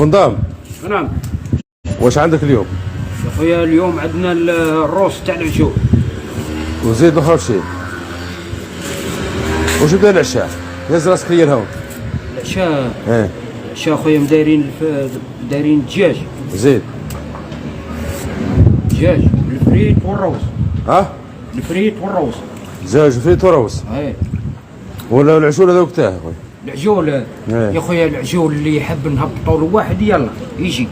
فندام. نعم. واش عندك اليوم؟ يا خويا اليوم عندنا الروس تاع العجول. وزيد اخر شيء. واش بدا العشاء؟ هز راسك ليا الهون. العشاء. ايه. العشاء خويا دايرين الدجاج. زيد. دجاج الفريت والروس. الفريت والروس. دجاج فريت وروس. ايه. ولا العجول هذوك تاعه خويا؟ العجول. يا خويا العجول اللي يحب نهبطوا له واحد يلا يجي.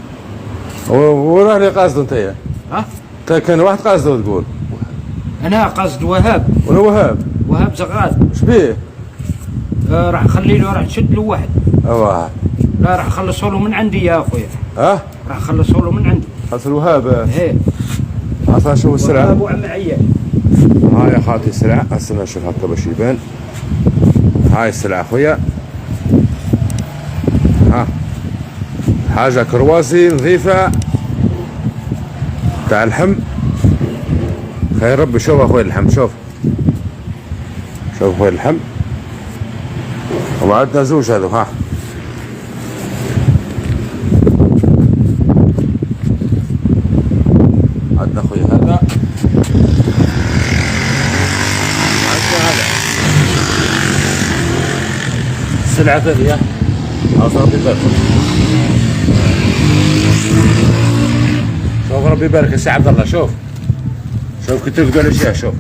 وراه اللي قاصد انت؟ كان واحد قاصد تقول. انا قاصد وهاب. وانا وهاب زغاد. اش بيه؟ راح نخلي له، راح نشد له واحد. لا راح نخلصه له من عندي يا خويا. راح نخلصه له من عندي. خلص الوهاب. ايه. عطا نشوف السلعه. وهاب وعم عيال. هاي يا خالتي السلعه، استنى نشوف هكا باش يبان. هاي السلعه خويا. حاجه كرواسي نظيفه تاع اللحم. خير ربي. شوف اخويا اللحم، شوف اخويا اللحم. وعندنا زوج هذو. عندنا خويا هذا، عندنا هذا السلعة هذه. ربي يبارك. شوف ربي يبارك يا سي عبد الله. شوف كنت تلقى الاشياء. شوف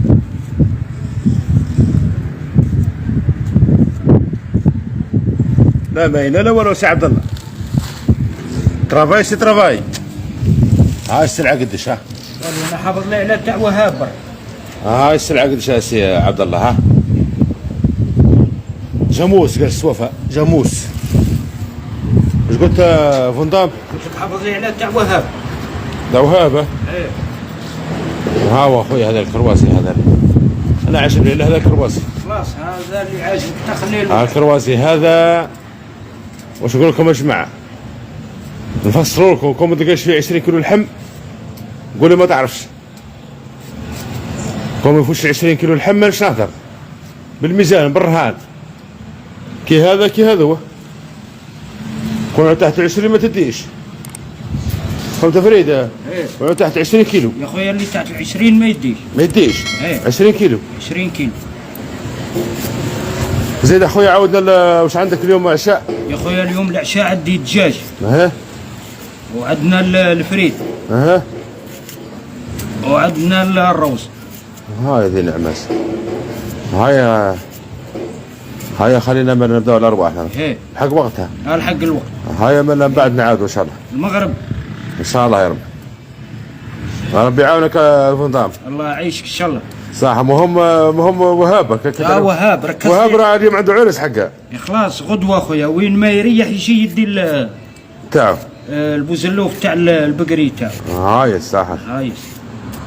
لا باينه لا والو سي عبد الله. ترافاي سي ترافاي. هاي السلعه قديش؟ انا حافظ لي على تاع وهاب. هاي السلعه قديش يا سي عبد الله؟ جاموس قال السوافه. جاموس. ايش قلت فندام؟ كنت تحافظ لي على تاع وهاب. تاع وهاب. ايه. وها هو اخويا هذا الكرواسي. هذا انا عاجبني هذا الكرواسي. خلاص هذا اللي عاجبك تخلي له. ها الكرواسي هذا. واش نقول لكم يا جماعه؟ نفسروا لكم كون ما تلقاش فيه 20 كيلو لحم قولي ما تعرفش. كون ما يفوتش 20 كيلو لحم مانيش نهضر بالميزان بالرهان. كي هذا هو. كون تحت 20 ما تديش. فهمت فريده؟ ايه. كون تحت 20 كيلو يا خويا اللي تحت 20 ما يديش. ايه. 20 كيلو. 20 كيلو. زيد اخويا عاودنا واش عندك اليوم عشاء؟ يا خويا اليوم العشاء عندي دجاج. وعندنا الفريت. وعندنا الروز. هاي ذي نعمس. هاي خلينا من نبداو الاربعه احنا. حق وقتها. الحق الوقت. هاي من بعد نعاودوا ان شاء الله. المغرب. ان شاء الله يا رب. ربي يعاونك يا فندام. الله يعيشك ان شاء الله. صح. مهم وهاب. وهاب ركز. وهاب راه اليوم عنده عرس حقه. خلاص غدوه اخويا وين ما يريح يجي يدي تاعو البوزلوف تاع البقري تاعو. هاي الساحه. هاي